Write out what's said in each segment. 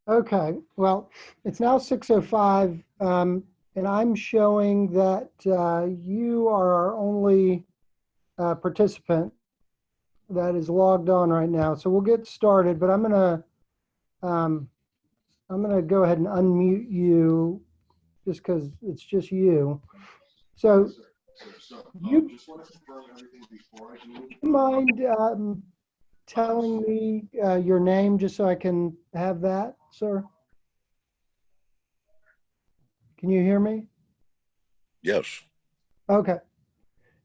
Okay, well, it's now 6:05, and I'm showing that you are our only participant that is logged on right now. So we'll get started, but um, I'm gonna go ahead and unmute you just because it's just you. So you mind telling me your name just so I can have that, sir? Can you hear me? Yes, Okay.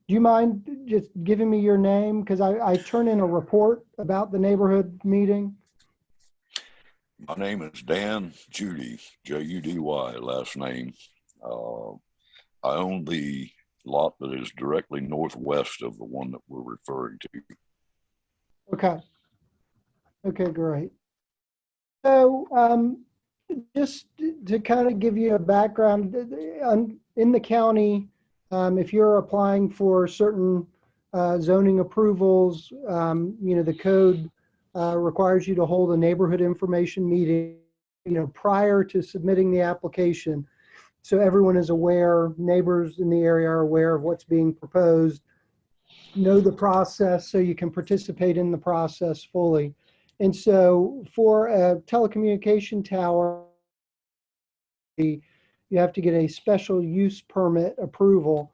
Do you mind just giving me your name? Because I turn in a report about the neighborhood meeting. my name is Dan Judy, Judy, last name. Uh, I own the lot that is directly northwest of the one that we're referring to. Okay. Okay, great. So just to kind of give you a background, in the county, if you're applying for certain zoning approvals, the code requires you to hold a neighborhood information meeting, prior to submitting the application. So everyone is aware, neighbors in the area are aware of what's being proposed, know the process so you can participate in the process fully. And so for a telecommunication tower, you have to get a special use permit approval.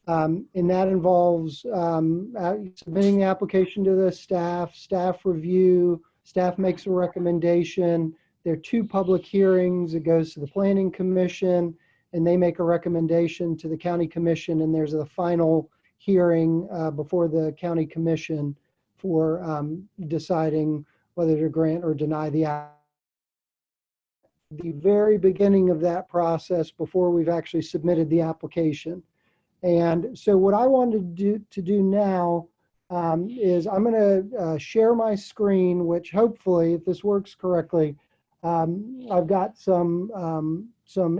And that involves submitting the application to the staff review, staff makes a recommendation. There are two public hearings. It goes to the planning commission and they make a recommendation to the county commission, and there's a final hearing before the county commission for deciding whether to grant or deny the application. The very beginning of that process before we've actually submitted the application. And so what I wanted to do now is I'm going to share my screen, which hopefully, if this works correctly, I've got some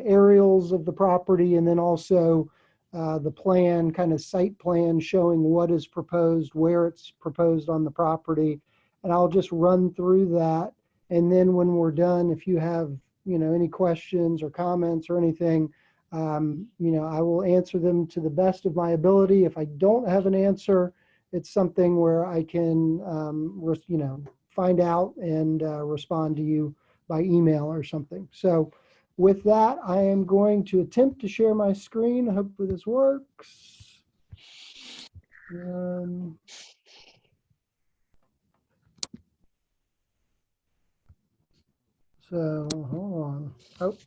aerials of the property and then also the plan, kind of site plan showing what is proposed, where it's proposed on the property. And I'll just run through that. And then when we're done, if you have any questions or comments or anything, I will answer them to the best of my ability. If I don't have an answer, it's something where I can, find out and respond to you by email or something. So with that, I am going to attempt to share my screen. Hopefully this works. So hold on. Oh,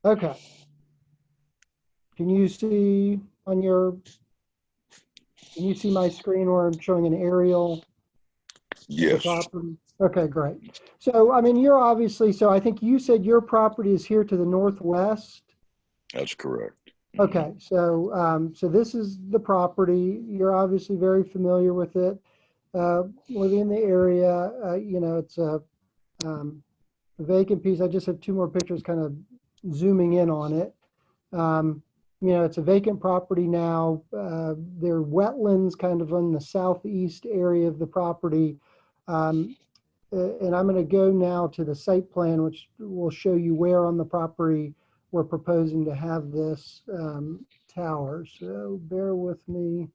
okay. Can you see my screen where I'm showing an aerial of the Yes, property? Okay, great. So, I mean, you're obviously, so I think you said your property is here to the northwest. that's correct. Okay, so this is the property. You're obviously very familiar with it. Living in the area, it's a vacant piece. I just have two more pictures kind of zooming in on it. It's a vacant property now. There are wetlands kind of on the southeast area of the property. And I'm going to go now to the site plan, which will show you where on the property we're proposing to have this tower. So bear with me.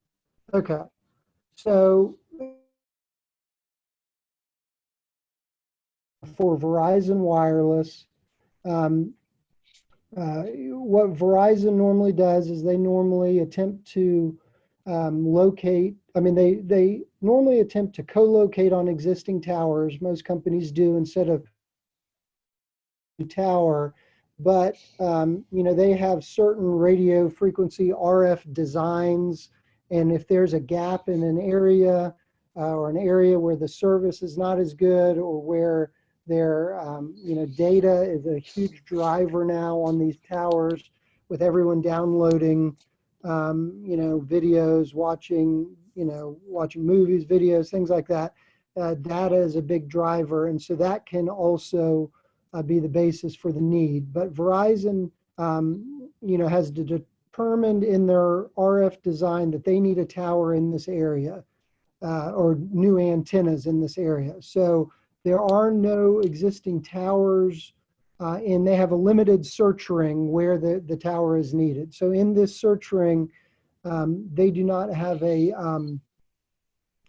Okay. So for Verizon Wireless, what Verizon normally does is they normally attempt to locate, they normally attempt to co-locate on existing towers. Most companies do instead of tower, but they have certain radio frequency RF designs, and if there's a gap in an area or an area where the service is not as good, or where their data is a huge driver now on these towers, with everyone downloading videos, watching movies, videos, things like that. Data is a big driver, and so that can also be the basis for the need. But Verizon, has determined in their RF design that they need a tower in this area, or new antennas in this area. So There are no existing towers, and they have a limited search ring where the tower is needed. So in this search ring, they do not have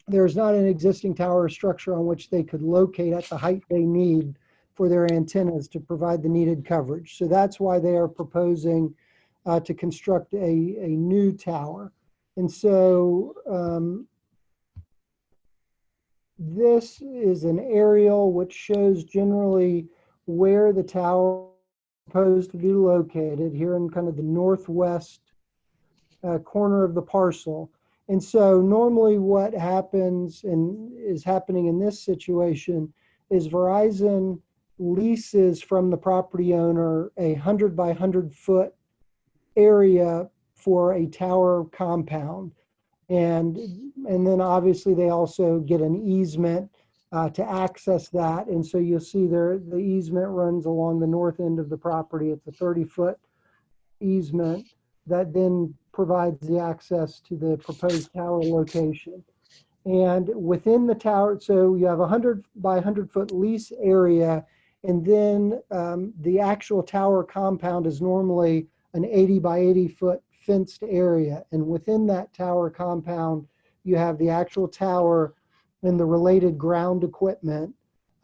there's not an existing tower structure on which they could locate at the height they need for their antennas to provide the needed coverage. So that's why they are proposing to construct a new tower. And so this is an aerial which shows generally where the tower is proposed to be located here in kind of the northwest corner of the parcel. And so normally what happens and is happening in this situation is Verizon leases from the property owner 100 by 100 foot area for a tower compound. And then obviously they also get an easement to access that. And so you'll see there the easement runs along the north end of the property. It's a 30-foot easement that then provides the access to the proposed tower location. And within the tower, so you have 100 by 100 foot lease area, and then the actual tower compound is normally an 80 by 80 foot fenced area. And within that tower compound, you have the actual tower and the related ground equipment.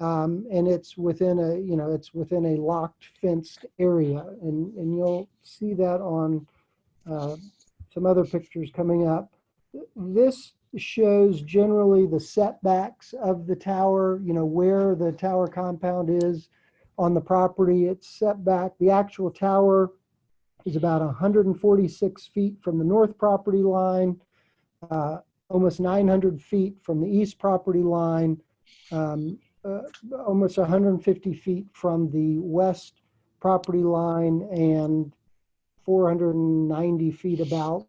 And it's within a locked fenced area. And you'll see that on some other pictures coming up. This shows generally the setbacks of the tower, where the tower compound is on the property. It's set back. The actual tower is about 146 feet from the north property line, almost 900 feet from the east property line, almost 150 feet from the west property line, and 490 feet about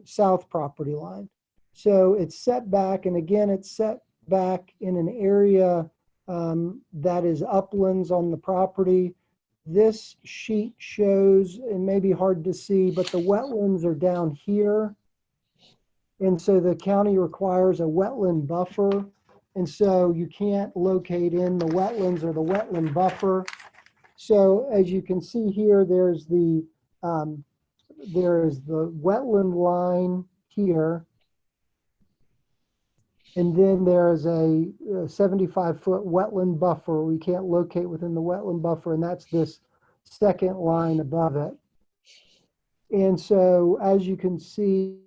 south property line. So it's set back, and again, it's set back in an area that is uplands on the property. This sheet shows, it may be hard to see, but the wetlands are down here. And so the county requires a wetland buffer. And so you can't locate in the wetlands or the wetland buffer. So as you can see here, there's the wetland line here. And then there's a 75-foot wetland buffer. We can't locate within the wetland buffer, and that's this second line above it. And so as you can see,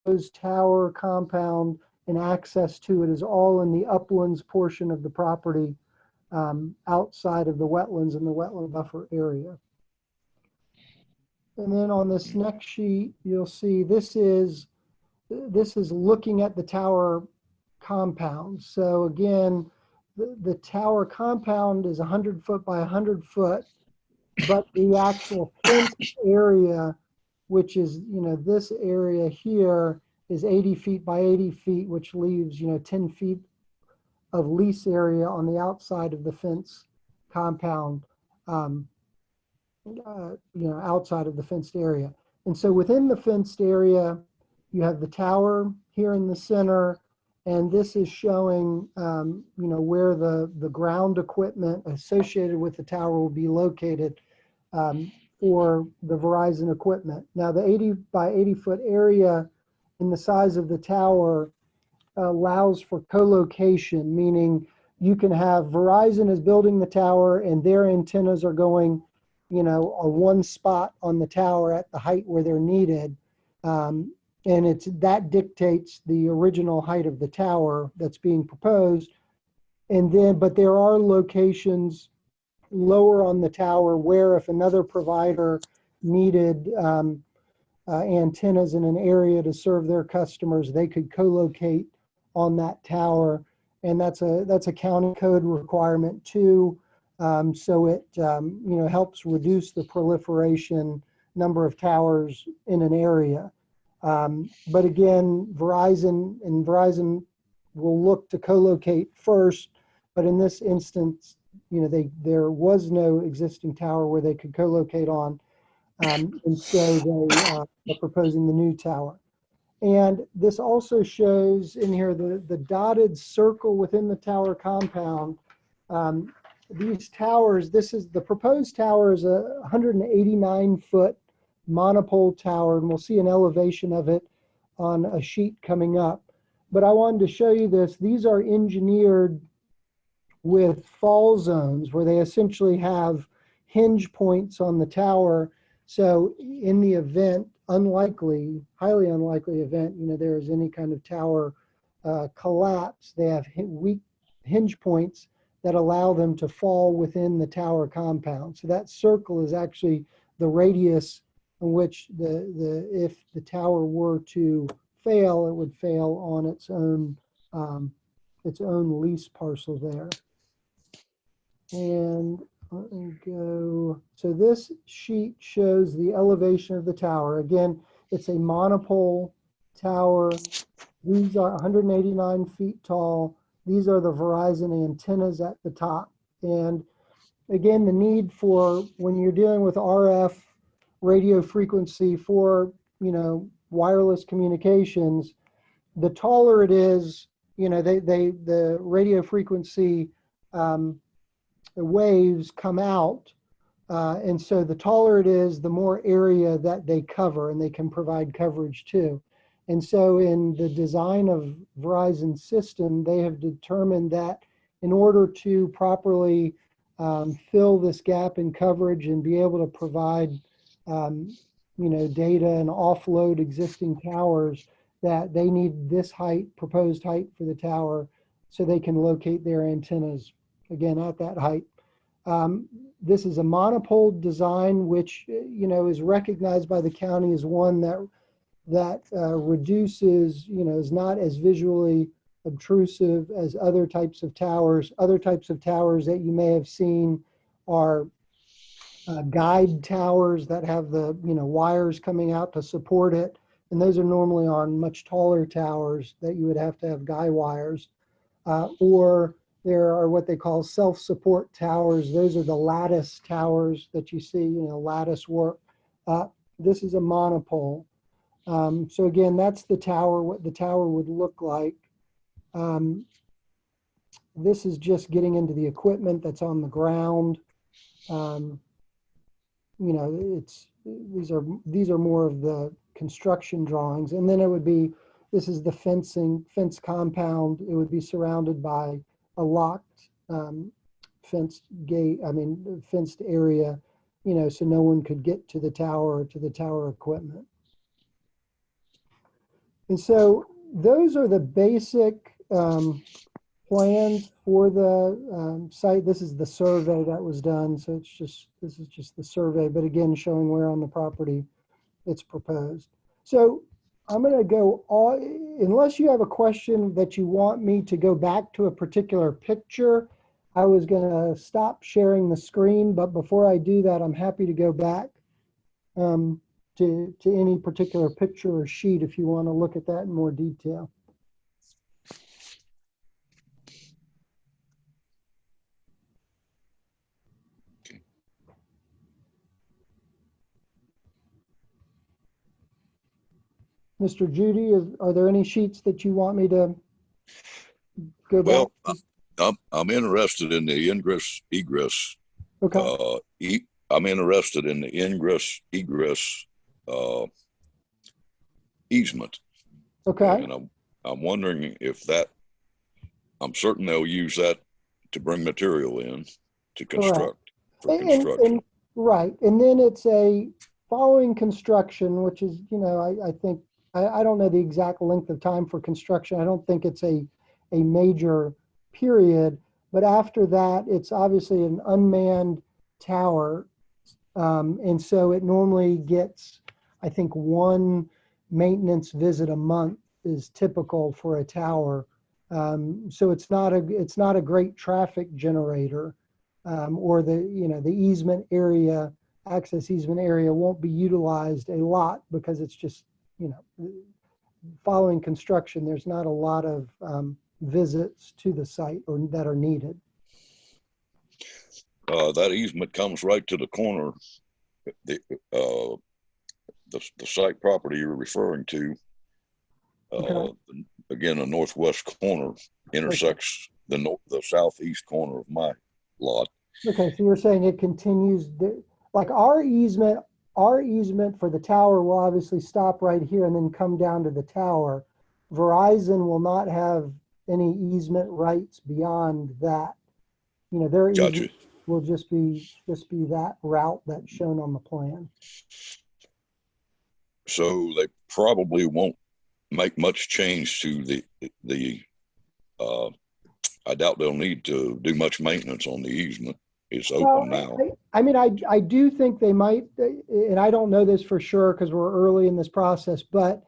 those tower compound and access to it is all in the uplands portion of the property, outside of the wetlands and the wetland buffer area. And then on this next sheet, you'll see this is looking at the tower compound. So again, the tower compound is 100 foot by 100 foot, but the actual fenced area, which is, this area here, is 80 feet by 80 feet, which leaves, 10 feet of lease area on the outside of the fence compound, outside of the fenced area. And so within the fenced area, you have the tower here in the center, and this is showing, where the ground equipment associated with the tower will be located for the Verizon equipment. Now, the 80 by 80 foot area in the size of the tower allows for co-location, meaning you can have Verizon is building the tower and their antennas are going, on one spot on the tower at the height where they're needed. And that dictates the original height of the tower that's being proposed. And then, but there are locations lower on the tower where if another provider needed antennas in an area to serve their customers, they could co-locate on that tower. And that's a county code requirement too. So it helps reduce the proliferation number of towers in an area. But again, Verizon will look to co-locate first, but in this instance, there was no existing tower where they could co-locate on, and so they're proposing the new tower. And this also shows in here the dotted circle within the tower compound. These towers, the proposed tower is a 189-foot monopole tower, and we'll see an elevation of it on a sheet coming up. But I wanted to show you this. These are engineered with fall zones where they essentially have hinge points on the tower. So in the event, highly unlikely event, there is any kind of tower collapse, they have weak hinge points that allow them to fall within the tower compound. So that circle is actually the radius in which if the tower were to fail, it would fail on its own lease parcel there. And let me go. So this sheet shows the elevation of the tower. Again, it's a monopole tower. These are 189 feet tall. These are the Verizon antennas at the top. And again, the need for when you're dealing with RF radio frequency for, wireless communications, the taller it is, the radio frequency the waves come out. And so the taller it is, the more area that they cover and they can provide coverage to. And so in the design of Verizon's system, they have determined that in order to properly fill this gap in coverage and be able to provide, data and offload existing towers, that they need this proposed height for the tower so they can locate their antennas, again, at that height. This is a monopole design, which, is recognized by the county as one that reduces, is not as visually obtrusive as other types of towers. Other types of towers that you may have seen are guide towers that have the, wires coming out to support it. And those are normally on much taller towers that you would have to have guy wires. Or there are what they call self-support towers. Those are the lattice towers that you see, lattice work. This is a monopole. So again, that's the tower, what the tower would look like. This is just getting into the equipment that's on the ground. These are more of the construction drawings. And then it would be, this is the fence compound. It would be surrounded by a locked fenced area, so no one could get to the tower or to the tower equipment. And so those are the basic plans for the site. This is the survey that was done. So this is just the survey, but again, showing where on the property it's proposed. So I'm going to go on, unless you have a question that you want me to go back to a particular picture, I was going to stop sharing the screen, but before I do that, I'm happy to go back to any particular picture or sheet if you want to look at that in more detail. Mr. Judy, are there any sheets that you want me to go back? Well, I'm interested in the ingress egress. Okay. I'm interested in the ingress egress easement. Okay. And I'm wondering if I'm certain they'll use that to bring material in to construct. For construction. Right. And then it's a following construction, which is, I think, I don't know the exact length of time for construction. I don't think it's a major period, but after that, it's obviously an unmanned tower. And so it normally gets, I think, one maintenance visit a month is typical for a tower. So it's not a great traffic generator, or the easement area, access easement area won't be utilized a lot because it's just, following construction, there's not a lot of visits to the site that are needed. That easement comes right to the corner. The site property you're referring to Uh, Again, the northwest corner intersects the southeast corner of my lot. Okay, so you're saying it continues, like our easement for the tower will obviously stop right here and then come down to the tower. Verizon will not have any easement rights beyond that. You know, their Gotcha. easement will just be that route that's shown on the plan. So they probably won't make much change to the uh, I doubt they'll need to do much maintenance on the easement. It's Well, open now. I mean, I do think they might, and I don't know this for sure because we're early in this process, but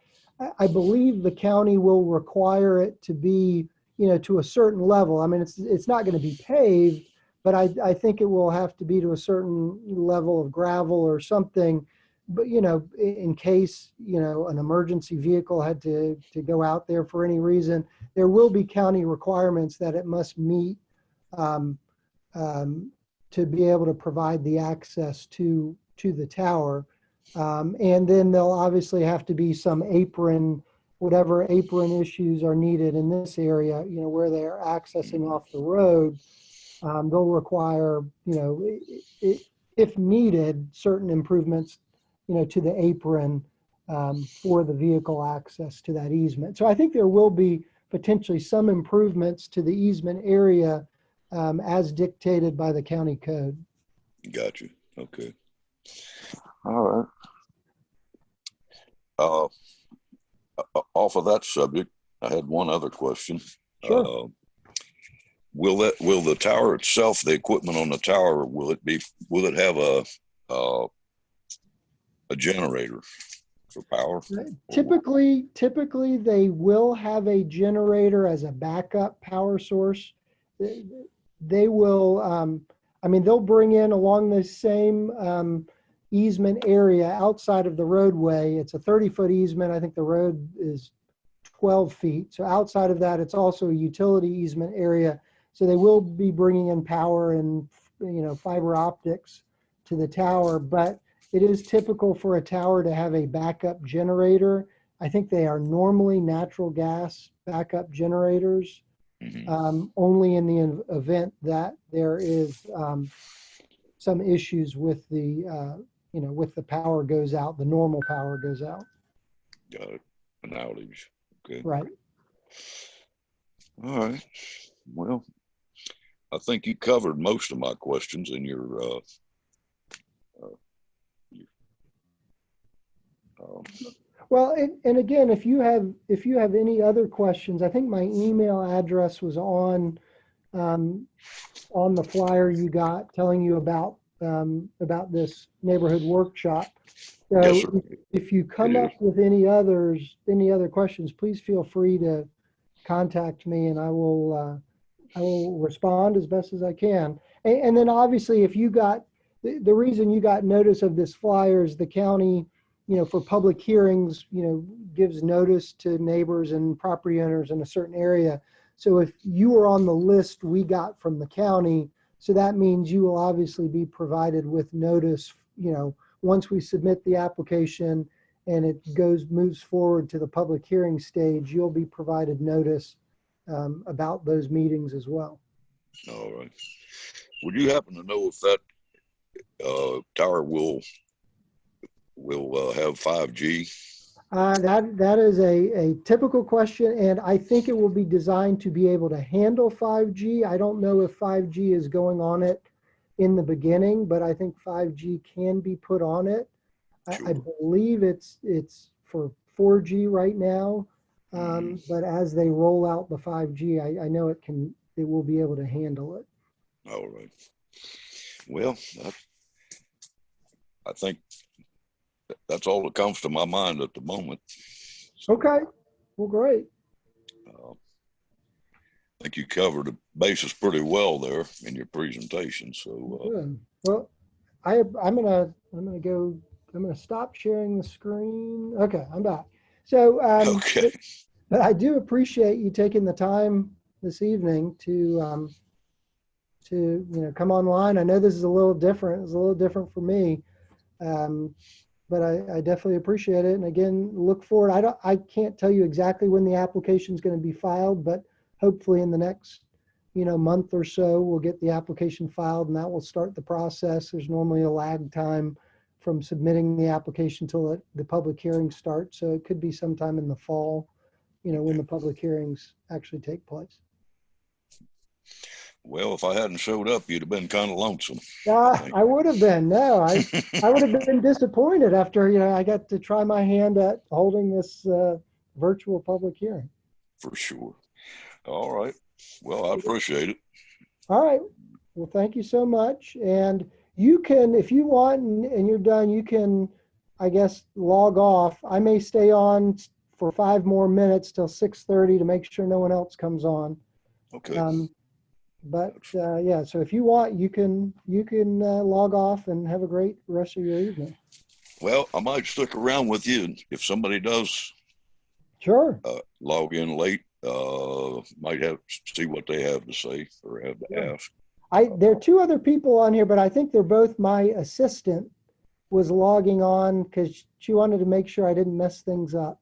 I believe the county will require it to be, you know, to a certain level. I mean, it's not going to be paved, but I think it will have to be to a certain level of gravel or something. But, you know, in case, you know, an emergency vehicle had to go out there for any reason, there will be county requirements that it must meet. Um, um, to be able to provide the access to the tower. And then there'll obviously have to be some apron, whatever apron issues are needed in this area, you know, where they're accessing off the road. They'll require, you know, if needed, certain improvements, you know, to the apron for the vehicle access to that easement. So I think there will be potentially some improvements to the easement area as dictated by the county code. Gotcha. Okay. All right. Uh, Off of that subject, I had one other question. Sure. Will the tower itself, the equipment on the tower, will it have a generator for power? Typically they will have a generator as a backup power source. They will, I mean, they'll bring in along the same easement area outside of the roadway. It's a 30-foot easement. I think the road is 12 feet. So outside of that, it's also a utility easement area. So they will be bringing in power and, you know, fiber optics to the tower, but it is typical for a tower to have a backup generator. I think they are normally natural gas backup generators, only in the event that there is some issues with the, you know, with the power goes out, the normal power goes out. Got it. An outage. Okay. Right. All right. Well, I think you covered most of my questions in your Well, and again, if you have any other questions, I think my email address was um, on the flyer you got telling you about this neighborhood workshop. yes, So sir. if you come It up with any other questions, please feel free to contact me, and I will respond as best as I can. And then obviously, if you got the reason you got notice of this flyer is the county, you know, for public hearings, you know, gives notice to neighbors and property owners in a certain area. So if you were on the list we got from the county, so that means you will obviously be provided with notice, you know, once we submit the application and it moves forward to the public hearing stage, you'll be provided notice about those meetings as well. All right. Would you happen to know if that tower will have 5G? That is a typical question, and I think it will be designed to be able to handle 5G. I don't know if 5G is going on it in the beginning, but I think 5G can be put on it. Sure. I believe it's for 4G right now, but as they roll out the 5G, I know it will be able to handle it. All right. Well, I think that's all that comes to my mind at the moment. So, okay. Well, great. I think you covered the basis pretty well there in your presentation. So, good. Well, I'm gonna stop sharing the screen. Okay, I'm back. So, okay. but I do appreciate you taking the time this evening to you know, come online. I know this is a little different. It's a little different for me. but I definitely appreciate it. And again, look forward. I can't tell you exactly when the application is going to be filed, but hopefully in the next, month or so, we'll get the application filed and that will start the process. There's normally a lag time from submitting the application till the public hearing starts. So it could be sometime in the fall, when the public hearings actually take place. Well, if I hadn't showed up, you'd have been kind of lonesome. I would have been. No, I would have been disappointed after, I got to try my hand at holding this virtual public hearing. For sure. All right. Well, I appreciate it. All right. Well, thank you so much. And you can, if you want and you're done, you can, I guess, log off. I may stay on for 5 more minutes till 6:30 to make sure no one else comes on. Okay. Yeah, so if you want, you can log off and have a great rest of your evening. Well, I might stick around with you if somebody does. Sure. Log in late. Might have to see what they have to say or have to ask. There are 2 other people on here, but I think they're both my assistant was logging on because she wanted to make sure I didn't mess things up.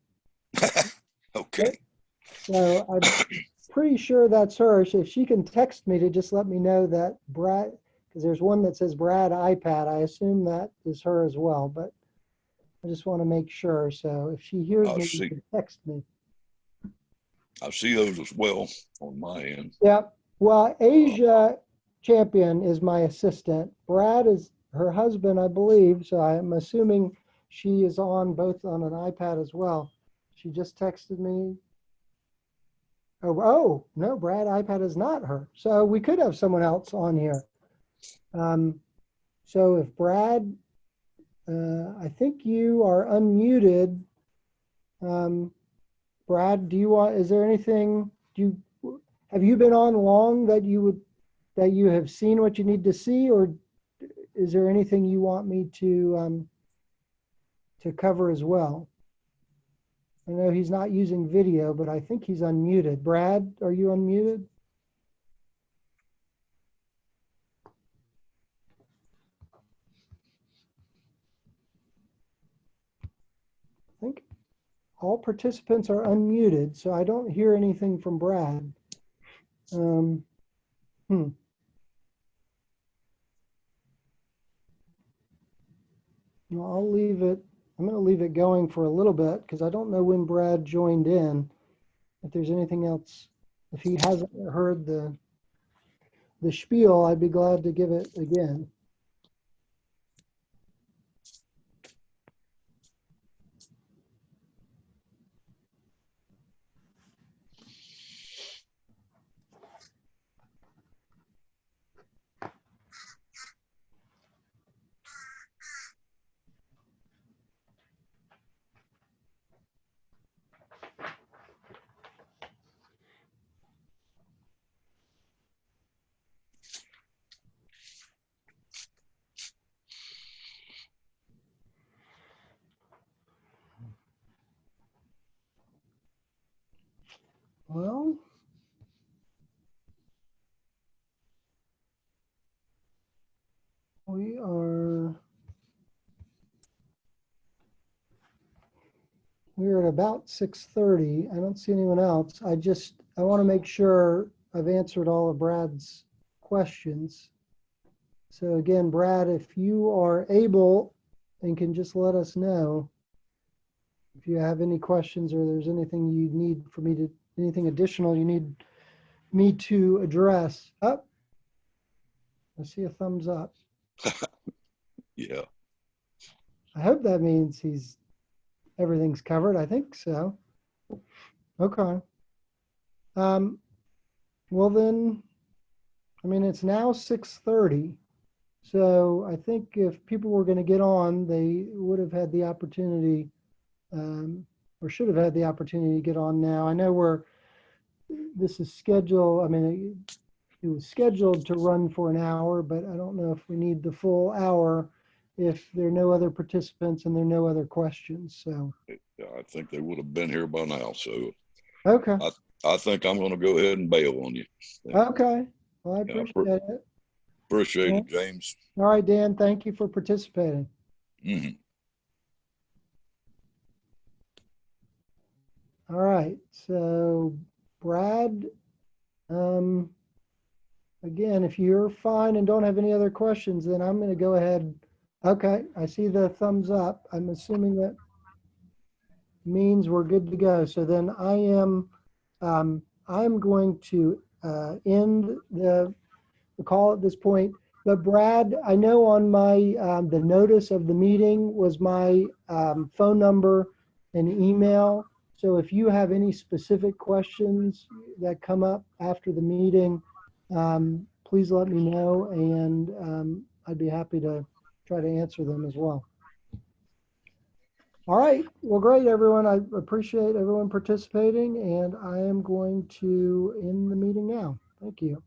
Okay. So I'm pretty sure that's her. So if she can text me to just let me know that Brad, because there's one that says Brad iPad. I assume that is her as well, but I just want to make sure. So if she hears me, she can text me. I see those as well on my end. Yep. Well, Asia Champion is my assistant. Brad is her husband, I believe. So I'm assuming she is on both on an iPad as well. She just texted me. Oh no, Brad iPad is not her. So we could have someone else on here. So if Brad, I think you are unmuted. Brad, is there anything, have you been on long that you have seen what you need to see, or is there anything you want me to cover as well? I know he's not using video, but I think he's unmuted. Brad, are you unmuted? I think all participants are unmuted, so I don't hear anything from Brad. Well, I'll leave it. I'm going to leave it going for a little bit because I don't know when Brad joined in. If there's anything else, if he hasn't heard the spiel, I'd be glad to give it again. Well, we're at about 6:30. I don't see anyone else. I want to make sure I've answered all of Brad's questions. So again, Brad, if you are able and can just let us know if you have any questions or there's anything you need for me to, anything additional you need me to address. I see a thumbs up. Yeah. I hope that means everything's covered. I think so. Okay. Well then, I mean, it's now 6:30. So I think if people were going to get on, they would have had the opportunity, or should have had the opportunity to get on now. I know this is scheduled, I mean, it was scheduled to run for an hour, but I don't know if we need the full hour if there are no other participants and there are no other questions. So I think they would have been here by now. So okay. I think I'm going to go ahead and bail on you. Okay. Well, I appreciate it. Appreciate it, James. All right, Dan, thank you for participating. Mm-hmm. All right, so Brad, again, if you're fine and don't have any other questions, then I'm going to go ahead. Okay, I see the thumbs up. I'm assuming that means we're good to go. So then I'm going to end the call at this point. But Brad, I know on my the notice of the meeting was my phone number and email. So if you have any specific questions that come up after the meeting, please let me know, and I'd be happy to try to answer them as well. All right. Well, great, everyone. I appreciate everyone participating, and I am going to end the meeting now. Thank you.